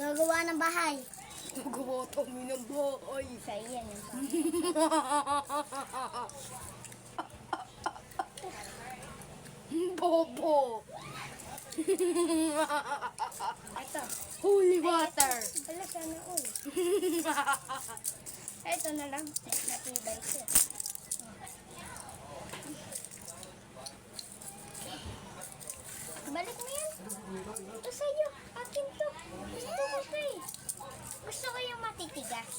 Gagawa ng bahay. Gagawa kami ng bahay. Sa iyan yung Bobo. Ito. Holy water. Wala sana all. Ito na lang. Natibay siya. Balik mo yan. Ito sa'yo. Akin to. Gusto ko to eh. Gusto ko yung matitigas.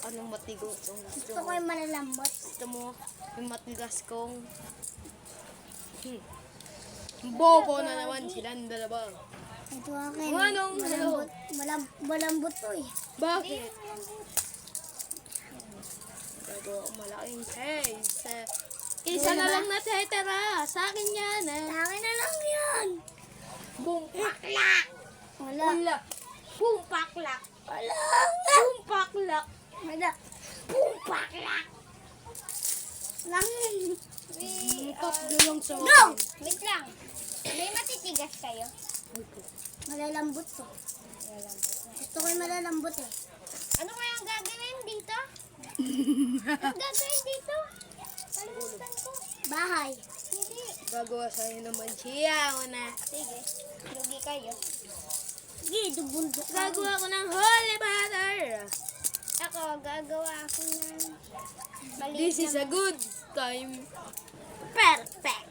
Anong matigo itong Gusto ko yung malalambot. Gusto mo yung matigas kong... Bobo na naman silang dalawa. Ito akin. Anong malambot, malambot to eh. Bakit? Gagawa ko malaking case. Isa na lang natitira. Sa akin yan eh. Sa akin na lang yan. Boom paklak. Wala. Wala. Boom paklak. Wala. Boom paklak. Wala. Boom paklak. Lang. Tatlo lang sa Go! Wait lang. May matitigas kayo? Malalambot to. Gusto ko yung malalambot eh. Ano kaya ang gagawin dito? Ang gagawin dito? Kalimutan ko. Bahay. Hindi. Gagawa sa'yo naman siya. Una. Sige. Lugi kayo. Sige, dubundok. Gagawa ko ng holy water. Ako, gagawa ako ng maliit This is na... a good time. Perfect.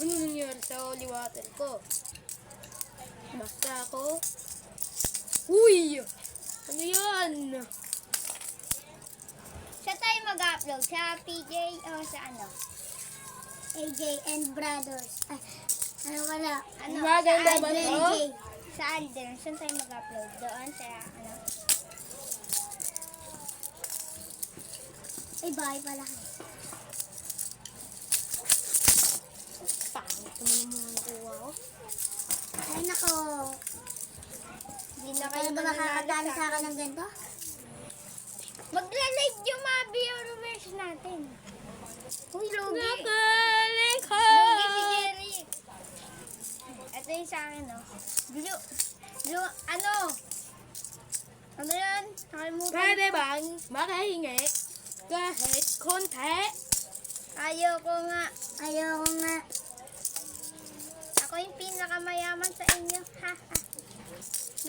Ano nangyari sa holy water ko? Basta ako. Uy! Ano yan? Sa tayo mag-upload? Sa PJ o sa ano? AJ and Brothers. Ay, ano wala? Ano? Brother Sa naman Alden to? J. Sa Alden. Saan tayo mag-upload? Doon sa ano? Ay, bahay pala. Pangit naman yung mga nakuha ko. Ay, nako. Hindi na Kaya ba makakatalo sa akin ng ganito? Magla-live yung mga viewers natin. Uy, Lugi. Nakaling ko! Lugi si Jerry. Ito yung sa akin, no? Ano? Ano yan? Nakalimutan. Pwede bang makahingi kahit konti? Ayoko nga. Ayoko nga. Ako yung pinakamayaman sa inyo. Ha, ha.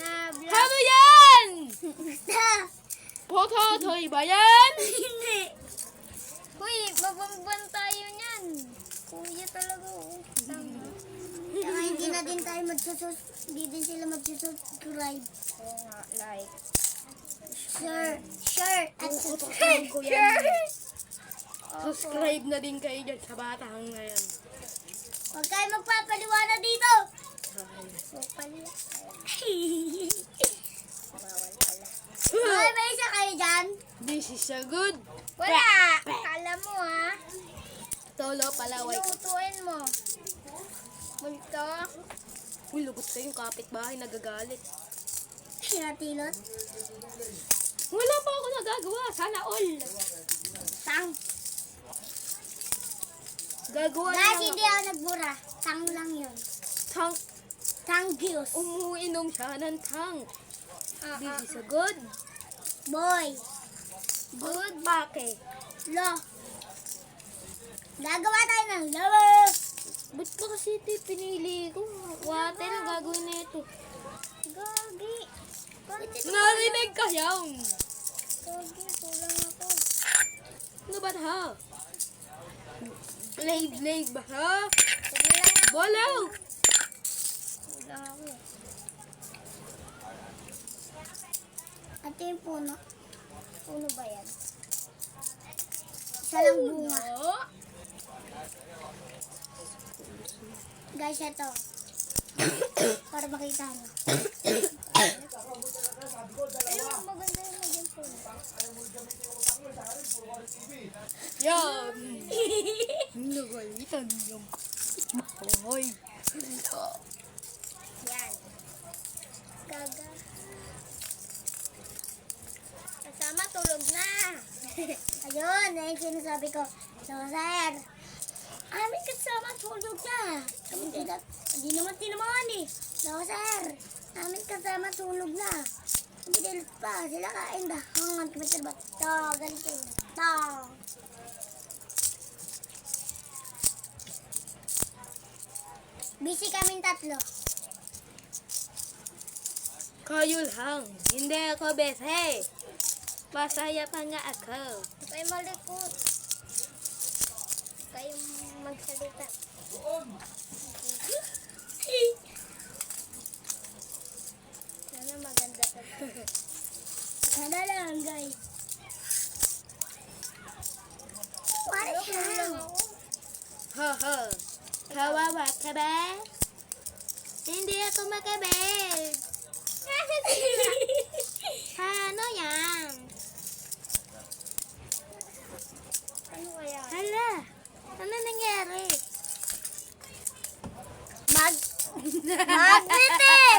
Na vlog. Ano yan? Ha! Pototoy ba yan? Hindi. Uy, mabamban tayo niyan. Kuya talaga, oh. Tama. Saka hindi na din tayo hindi din sila magsusubscribe. Oo nga, like. Share. At Tututuin ko yan. share. Subscribe na din kayo dyan sa batang na yan. Huwag kayo magpapaliwanag dito. Magpaliwanag. Bawal pala. Ay, may isa kayo dyan? This is a good. Wala. Kala mo ha. Tolo palaway. Lutuin mo. Multo. Uy, lugot na yung kapitbahay, nagagalit. Sinatilot. Wala pa ako nagagawa. Sana all. Tang. Gagawa na Guys, lang hindi ako. ako nagbura. Tang lang yun. Tank. Tang Diyos. Umuinom siya ng tank. This is a good. Boy. Good bake. Lo. Gagawa tayo ng love. Ba't ba kasi ito yung pinili ko? Water ang gagawin na ito. Gagi. Narinig ka yan. Gagi, kulang ako. Ano ba ha? Blade ba ha? Kulang ako. Bolaw! Kulang ako. Ito yung puno. Puno ba yan? Isa lang bunga. No. Guys, ito. Para makita nyo. Ayun, maganda yung maging puno. Yan. Nagalitan yung bahay. Yan. Gaga. Kasama, tulog na. Ayun, ayun sinasabi ko. So, sir, aming kasama tulog na. Hindi naman tinamaan eh. Loser, namin kasama sunog na. Bidilit pa, sila kain ba? Hangan, tumatil ba? To, ganito. To. Busy kaming tatlo. Kayo lang. Hindi ako bese. Masaya pa nga ako. Kayo malikot. Kayo magsalita. Sana maganda ka. Sana lang, guys. What is hell? Ho ho. Kawawa ka ba? Hindi ako makabed. Ano yan? Ano kaya? Hala. Ano nangyari? Magnet eh!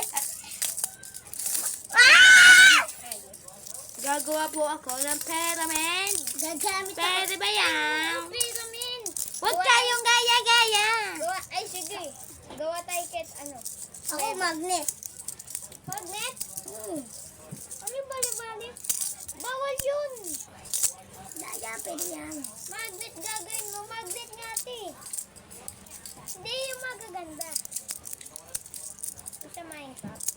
Ah! Gagawa po ako ng pyramid. Gagamit ako. Pwede ba yan? Pyramid! Huwag kayong gaya-gaya. Gawa, ay sige. Gawa tayo kahit ano. Ako magnet. Magnet? Ano yung bali-bali? Bawal yun. Daya, pwede yan. Magnet gagawin mo. Magnet nga ate. Hindi yung magaganda. Ito Minecraft.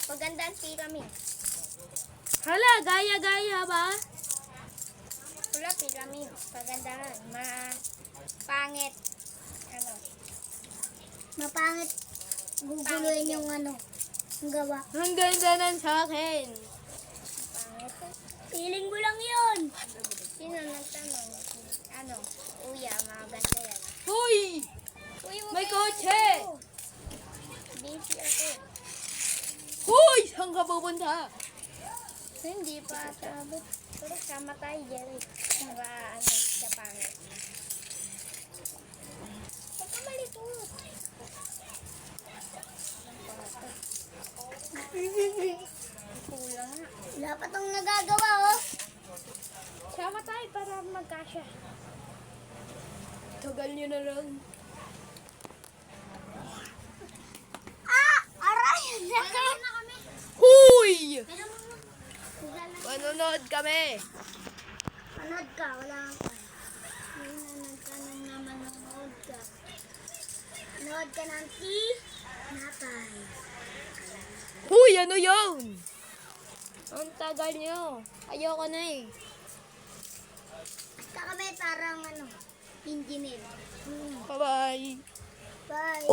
Paganda ang pyramid. Hala, gaya-gaya ba? Wala pyramid. Pagandahan. Pangit. Ano? Mapangit. Guguluhin yung ano. Ang gawa. Ang ganda ng sa akin. Pangit. Feeling mo lang yun. Sino nagtanong? Ano? Uya, maganda yan. Hoy! Uy, May kotse! Busy ako. Hoy! Saan ka pupunta? Hindi pa tabot. Pero sama tayo, Jerry. Para ano, sa pangit. Huwag ka malikot. Kulang nga. Wala pa tong nagagawa, oh. Sama tayo para magkasya. Tagal nyo na lang. Ah! Aray! Nagkaroon na kami. Hoy! Pero Manonood kami. manood ka, wala kang Manood ka na manood ka. Manood ka ng Natay. Hoy, ano yun? Ang tagal nyo. Ayoko na eh. Kami parang ano, engineer. Bye-bye. Bye.